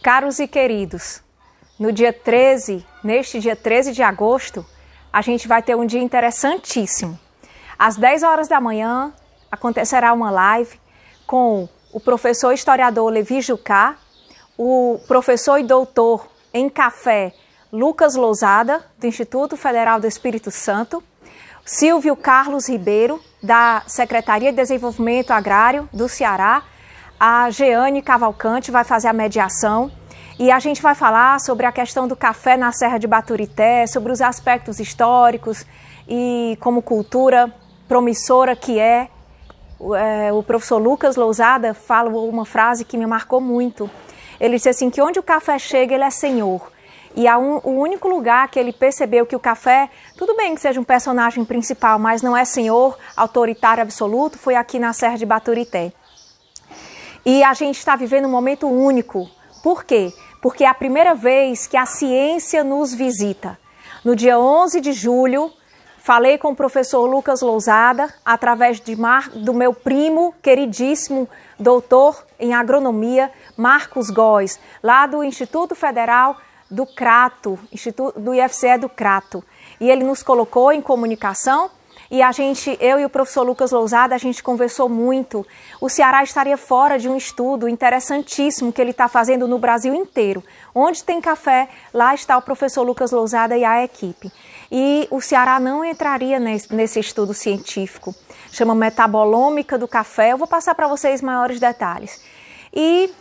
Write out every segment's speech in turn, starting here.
Caros e queridos, neste dia 13 de agosto, a gente vai ter um dia interessantíssimo. Às 10 horas da manhã acontecerá uma live com o professor historiador Levi Jucá, o professor e doutor em café Lucas Lousada, do Instituto Federal do Espírito Santo, Silvio Carlos Ribeiro, da Secretaria de Desenvolvimento Agrário do Ceará, a Jeane Cavalcante vai fazer a mediação e a gente vai falar sobre a questão do café na Serra de Baturité, sobre os aspectos históricos e como cultura promissora que é. O professor Lucas Lousada falou uma frase que me marcou muito. Ele disse assim, que onde o café chega, ele é senhor. E o único lugar que ele percebeu que o café, tudo bem que seja um personagem principal, mas não é senhor, autoritário absoluto, foi aqui na Serra de Baturité. E a gente está vivendo um momento único. Por quê? Porque é a primeira vez que a ciência nos visita. No dia 11 de julho, falei com o professor Lucas Lousada, através do meu primo, queridíssimo doutor em agronomia, Marcos Góes, lá do Instituto Federal do Crato, do IFCE do Crato. E ele nos colocou em comunicação e eu e o professor Lucas Lousada, a gente conversou muito. O Ceará estaria fora de um estudo interessantíssimo que ele está fazendo no Brasil inteiro. Onde tem café, lá está o professor Lucas Lousada e a equipe. E o Ceará não entraria nesse estudo científico. Chama Metabolômica do Café. Eu vou passar para vocês maiores detalhes. E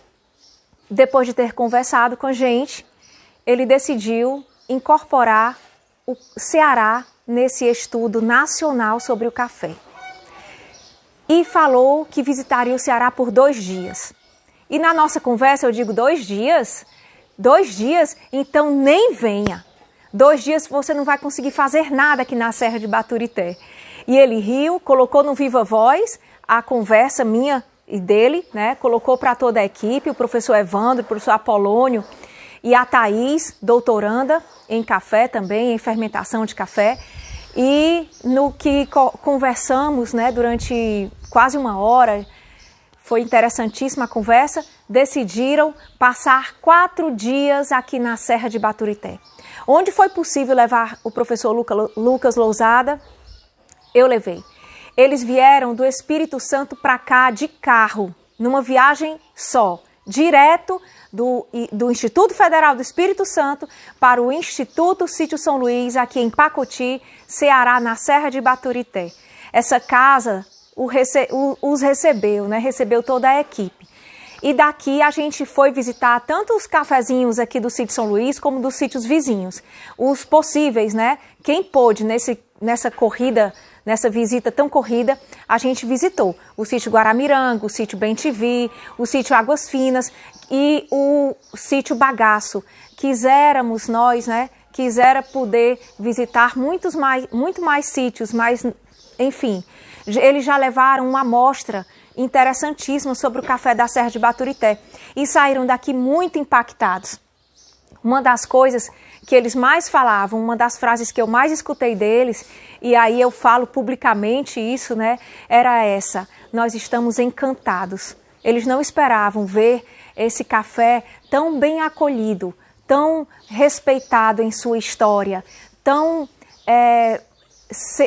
depois de ter conversado com a gente, ele decidiu incorporar o Ceará nesse estudo nacional sobre o café. E falou que visitaria o Ceará por 2 dias. E na nossa conversa eu digo, 2 dias? 2 dias? Então nem venha. 2 dias você não vai conseguir fazer nada aqui na Serra de Baturité. E ele riu, colocou no Viva Voz a conversa minha e dele, né? Colocou para toda a equipe, o professor Evandro, o professor Apolônio e a Thaís, doutoranda em café também, em fermentação de café. E no que conversamos, né, durante quase 1 hora, foi interessantíssima a conversa, decidiram passar 4 dias aqui na Serra de Baturité. Onde foi possível levar o professor Lucas Lousada, eu levei. Eles vieram do Espírito Santo para cá de carro, numa viagem só, direto do Instituto Federal do Espírito Santo para o Instituto Sítio São Luís, aqui em Pacoti, Ceará, na Serra de Baturité. Essa casa os recebeu, né? Recebeu toda a equipe. E daqui a gente foi visitar tanto os cafezinhos aqui do Sítio São Luís, como dos sítios vizinhos. Os possíveis, né? Quem pôde nessa corrida, nessa visita tão corrida, a gente visitou o sítio Guaramiranga, o sítio Bem-TV, o sítio Águas Finas e o sítio Bagaço. Quiséramos nós, né? Quisera poder visitar muito mais sítios, mas, enfim, eles já levaram uma amostra interessantíssima sobre o café da Serra de Baturité e saíram daqui muito impactados. Uma das coisas que eles mais falavam, uma das frases que eu mais escutei deles, e aí eu falo publicamente isso, né, era essa: nós estamos encantados. Eles não esperavam ver esse café tão bem acolhido, tão respeitado em sua história, tão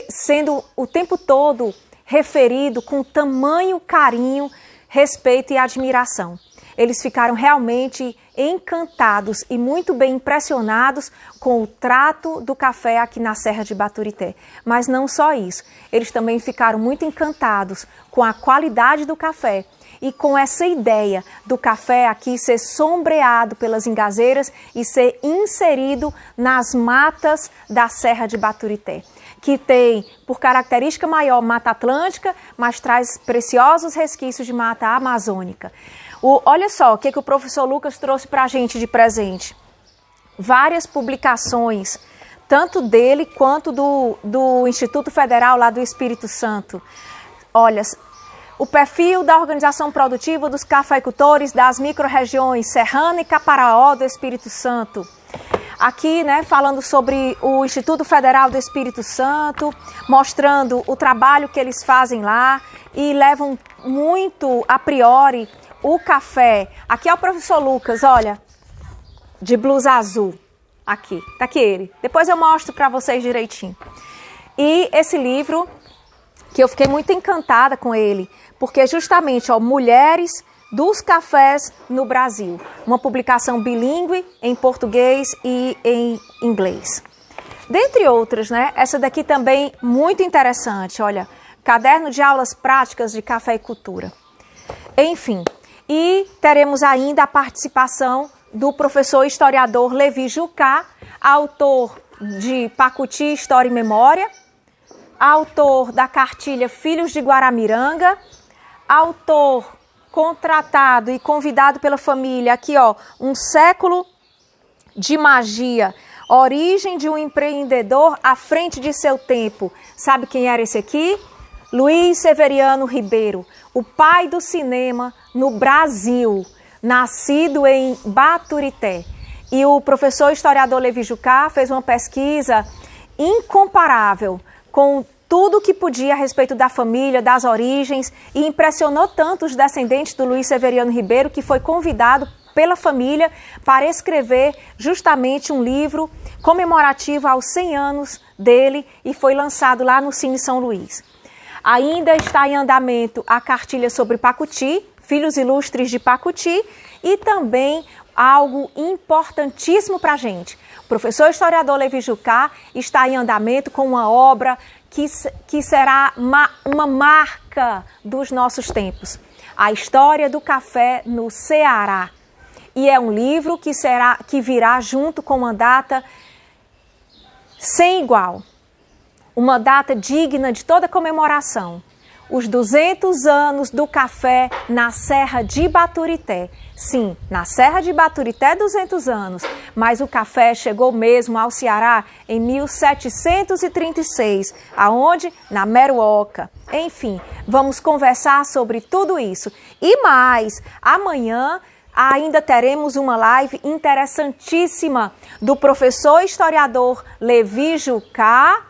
sendo o tempo todo referido com tamanho carinho, respeito e admiração. Eles ficaram realmente encantados e muito bem impressionados com o trato do café aqui na Serra de Baturité. Mas não só isso, eles também ficaram muito encantados com a qualidade do café e com essa ideia do café aqui ser sombreado pelas engazeiras e ser inserido nas matas da Serra de Baturité, que tem, por característica maior, Mata Atlântica, mas traz preciosos resquícios de Mata Amazônica. Olha só o que o professor Lucas trouxe para a gente de presente. Várias publicações, tanto dele quanto do Instituto Federal lá do Espírito Santo. Olha, o perfil da organização produtiva dos cafeicultores das micro-regiões Serrana e Caparaó do Espírito Santo. Aqui, né, falando sobre o Instituto Federal do Espírito Santo, mostrando o trabalho que eles fazem lá e levam muito a priori o café. Aqui é o professor Lucas, olha, de blusa azul. Aqui, tá aqui ele. Depois eu mostro para vocês direitinho. E esse livro, que eu fiquei muito encantada com ele, porque justamente, ó, Mulheres dos Cafés no Brasil. Uma publicação bilíngue em português e em inglês. Dentre outras, né? Essa daqui também muito interessante, olha. Caderno de aulas práticas de café e cultura. Enfim, e teremos ainda a participação do professor historiador Levi Jucá, autor de Pacuti, História e Memória, autor da cartilha Filhos de Guaramiranga, autor contratado e convidado pela família, aqui ó, Um Século de Magia, Origem de um Empreendedor à Frente de Seu Tempo. Sabe quem era esse aqui? Luiz Severiano Ribeiro, o pai do cinema no Brasil, nascido em Baturité. E o professor historiador Levi Jucá fez uma pesquisa incomparável com tudo que podia a respeito da família, das origens, e impressionou tanto os descendentes do Luiz Severiano Ribeiro que foi convidado pela família para escrever justamente um livro comemorativo aos 100 anos dele e foi lançado lá no Cine São Luís. Ainda está em andamento a cartilha sobre Pacuti, Filhos Ilustres de Pacuti, e também algo importantíssimo para a gente. O professor historiador Levi Jucá está em andamento com uma obra que será uma marca dos nossos tempos. A História do Café no Ceará. E é um livro que virá junto com uma data sem igual. Uma data digna de toda comemoração. Os 200 anos do café na Serra de Baturité. Sim, na Serra de Baturité 200 anos, mas o café chegou mesmo ao Ceará em 1736, aonde? Na Meruoca. Enfim, vamos conversar sobre tudo isso. E mais, amanhã ainda teremos uma live interessantíssima do professor historiador Levi Jucá,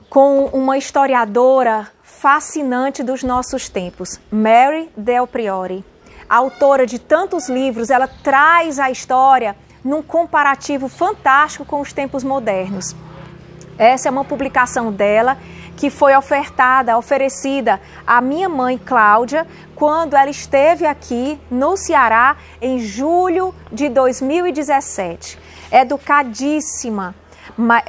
com uma historiadora fascinante dos nossos tempos, Mary Del Priore. Autora de tantos livros, ela traz a história num comparativo fantástico com os tempos modernos. Essa é uma publicação dela que foi oferecida à minha mãe Cláudia quando ela esteve aqui no Ceará em julho de 2017. Educadíssima.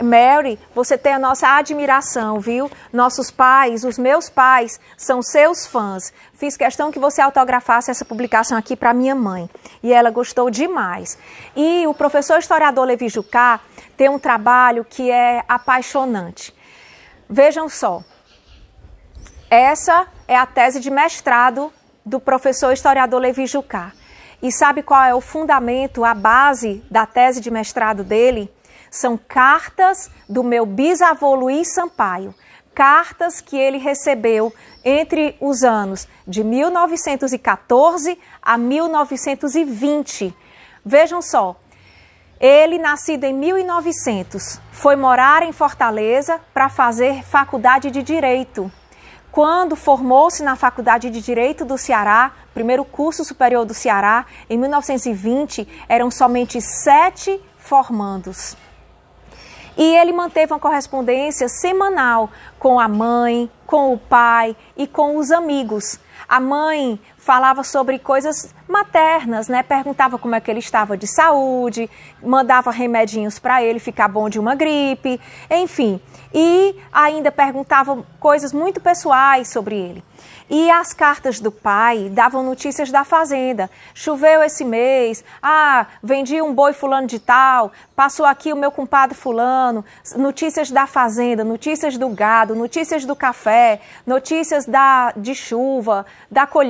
Mary, você tem a nossa admiração, viu? Nossos pais, os meus pais, são seus fãs. Fiz questão que você autografasse essa publicação aqui para minha mãe. E ela gostou demais. E o professor historiador Levi Jucá tem um trabalho que é apaixonante. Vejam só. Essa é a tese de mestrado do professor historiador Levi Jucá. E sabe qual é o fundamento, a base da tese de mestrado dele? São cartas do meu bisavô Luiz Sampaio, cartas que ele recebeu entre os anos de 1914 a 1920. Vejam só, ele, nascido em 1900, foi morar em Fortaleza para fazer faculdade de Direito. Quando formou-se na Faculdade de Direito do Ceará, primeiro curso superior do Ceará, em 1920, eram somente 7 formandos. E ele manteve uma correspondência semanal com a mãe, com o pai e com os amigos. A mãe falava sobre coisas maternas, né? Perguntava como é que ele estava de saúde, mandava remedinhos para ele ficar bom de uma gripe, enfim. E ainda perguntava coisas muito pessoais sobre ele. E as cartas do pai davam notícias da fazenda. Choveu esse mês, vendi um boi fulano de tal, passou aqui o meu compadre fulano, notícias da fazenda, notícias do gado, notícias do café, notícias de chuva,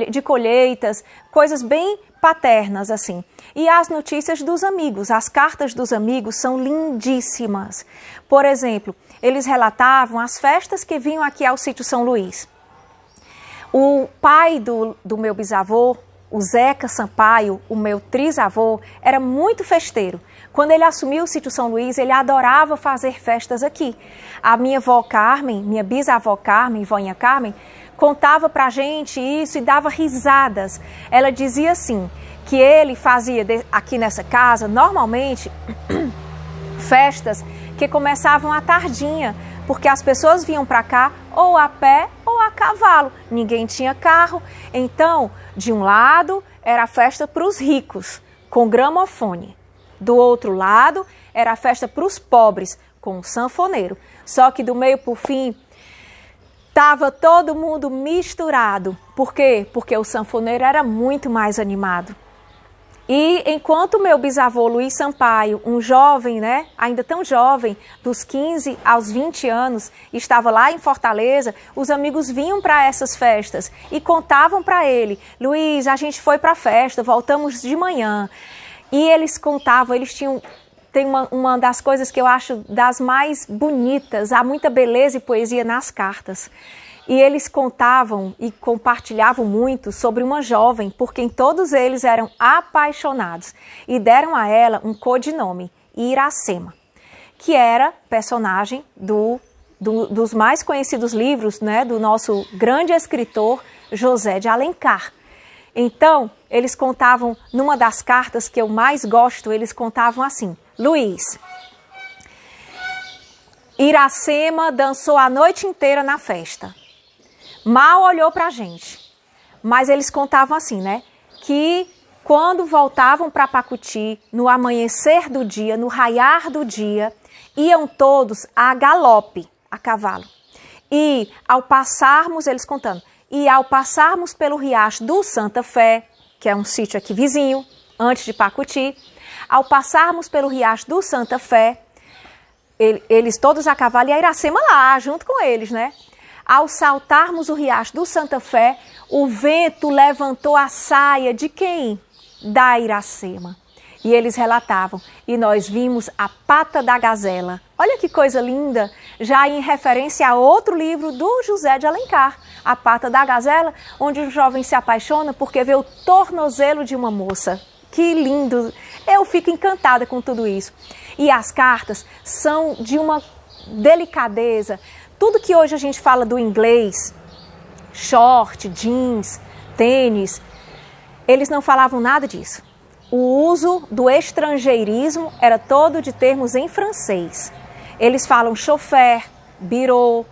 de colheitas, coisas bem paternas assim. E as notícias dos amigos, as cartas dos amigos são lindíssimas. Por exemplo, eles relatavam as festas que vinham aqui ao sítio São Luís. O pai do meu bisavô, o Zeca Sampaio, o meu trisavô, era muito festeiro. Quando ele assumiu o sítio São Luís, ele adorava fazer festas aqui. A minha avó Carmen, minha bisavó Carmen, voinha Carmen, contava pra gente isso e dava risadas. Ela dizia assim, que ele fazia aqui nessa casa, normalmente, festas que começavam à tardinha, porque as pessoas vinham para cá ou a pé ou a cavalo. Ninguém tinha carro. Então, de um lado, era a festa para os ricos, com gramofone. Do outro lado, era a festa para os pobres, com o sanfoneiro. Só que do meio para o fim, estava todo mundo misturado. Por quê? Porque o sanfoneiro era muito mais animado. E enquanto meu bisavô Luiz Sampaio, um jovem, né, ainda tão jovem, dos 15 aos 20 anos, estava lá em Fortaleza, os amigos vinham para essas festas e contavam para ele, Luiz, a gente foi para a festa, voltamos de manhã. E eles contavam, eles tinham... Tem uma das coisas que eu acho das mais bonitas, há muita beleza e poesia nas cartas. E eles contavam e compartilhavam muito sobre uma jovem por quem todos eles eram apaixonados e deram a ela um codinome, Iracema, que era personagem dos mais conhecidos livros, né, do nosso grande escritor José de Alencar. Então, eles contavam, numa das cartas que eu mais gosto, eles contavam assim, Luiz, Iracema dançou a noite inteira na festa. Mal olhou pra gente, mas eles contavam assim, né? Que quando voltavam para Pacuti, no amanhecer do dia, no raiar do dia, iam todos a galope, a cavalo. E ao passarmos, eles contando, e ao passarmos pelo riacho do Santa Fé, que é um sítio aqui vizinho, antes de Pacuti, ao passarmos pelo riacho do Santa Fé, eles todos a cavalo e a Iracema lá, junto com eles, né? Ao saltarmos o riacho do Santa Fé, o vento levantou a saia de quem? Da Iracema. E eles relatavam, e nós vimos a pata da gazela. Olha que coisa linda, já em referência a outro livro do José de Alencar, A Pata da Gazela, onde um jovem se apaixona porque vê o tornozelo de uma moça. Que lindo! Eu fico encantada com tudo isso. E as cartas são de uma delicadeza. Tudo que hoje a gente fala do inglês, short, jeans, tênis, eles não falavam nada disso. O uso do estrangeirismo era todo de termos em francês. Eles falam chauffeur, bureau,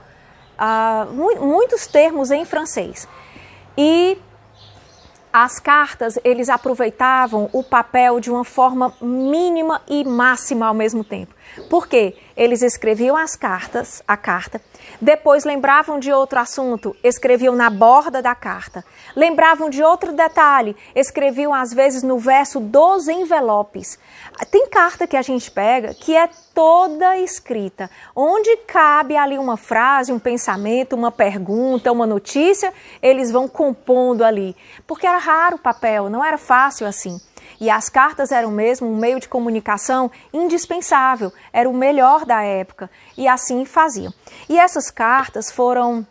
muitos termos em francês. E as cartas, eles aproveitavam o papel de uma forma mínima e máxima ao mesmo tempo. Por quê? Eles escreviam a carta, depois lembravam de outro assunto, escreviam na borda da carta. Lembravam de outro detalhe, escreviam às vezes no verso dos envelopes. Tem carta que a gente pega que é toda escrita, onde cabe ali uma frase, um pensamento, uma pergunta, uma notícia, eles vão compondo ali. Porque era raro o papel, não era fácil assim. E as cartas eram mesmo um meio de comunicação indispensável, era o melhor da época, e assim faziam. E essas cartas foram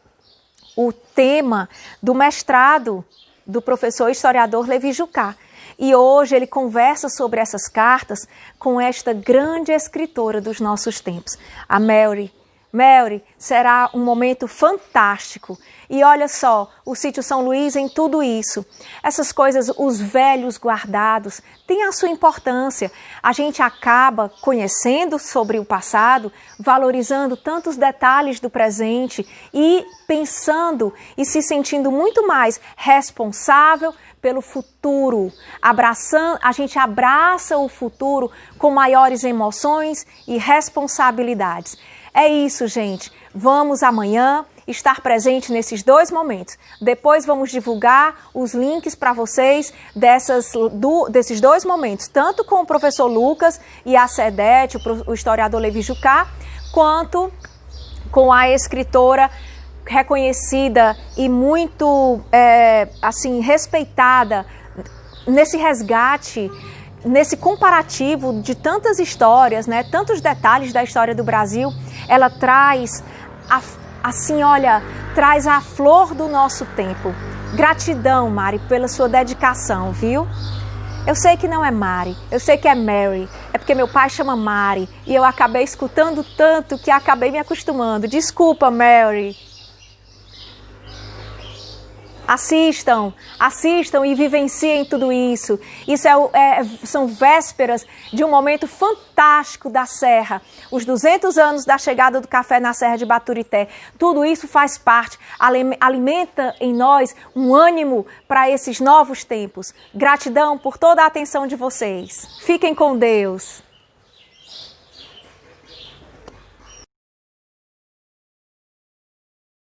o tema do mestrado do professor historiador Levi Jucá. E hoje ele conversa sobre essas cartas com esta grande escritora dos nossos tempos, a Mary. Mary, será um momento fantástico. E olha só, o Sítio São Luís em tudo isso. Essas coisas, os velhos guardados, têm a sua importância. A gente acaba conhecendo sobre o passado, valorizando tantos detalhes do presente e pensando e se sentindo muito mais responsável pelo futuro. A gente abraça o futuro com maiores emoções e responsabilidades. É isso, gente. Vamos amanhã estar presente nesses dois momentos. Depois vamos divulgar os links para vocês desses dois momentos, tanto com o professor Lucas e a Sedete, o historiador Levi Jucá, quanto com a escritora reconhecida e muito assim respeitada nesse resgate, nesse comparativo de tantas histórias, né, tantos detalhes da história do Brasil. Ela traz assim, olha, traz a flor do nosso tempo. Gratidão, Mari, pela sua dedicação, viu? Eu sei que não é Mari, eu sei que é Mary, é porque meu pai chama Mari e eu acabei escutando tanto que acabei me acostumando. Desculpa, Mary. Assistam e vivenciem tudo isso. Isso são vésperas de um momento fantástico da Serra. Os 200 anos da chegada do café na Serra de Baturité. Tudo isso faz parte, alimenta em nós um ânimo para esses novos tempos. Gratidão por toda a atenção de vocês. Fiquem com Deus.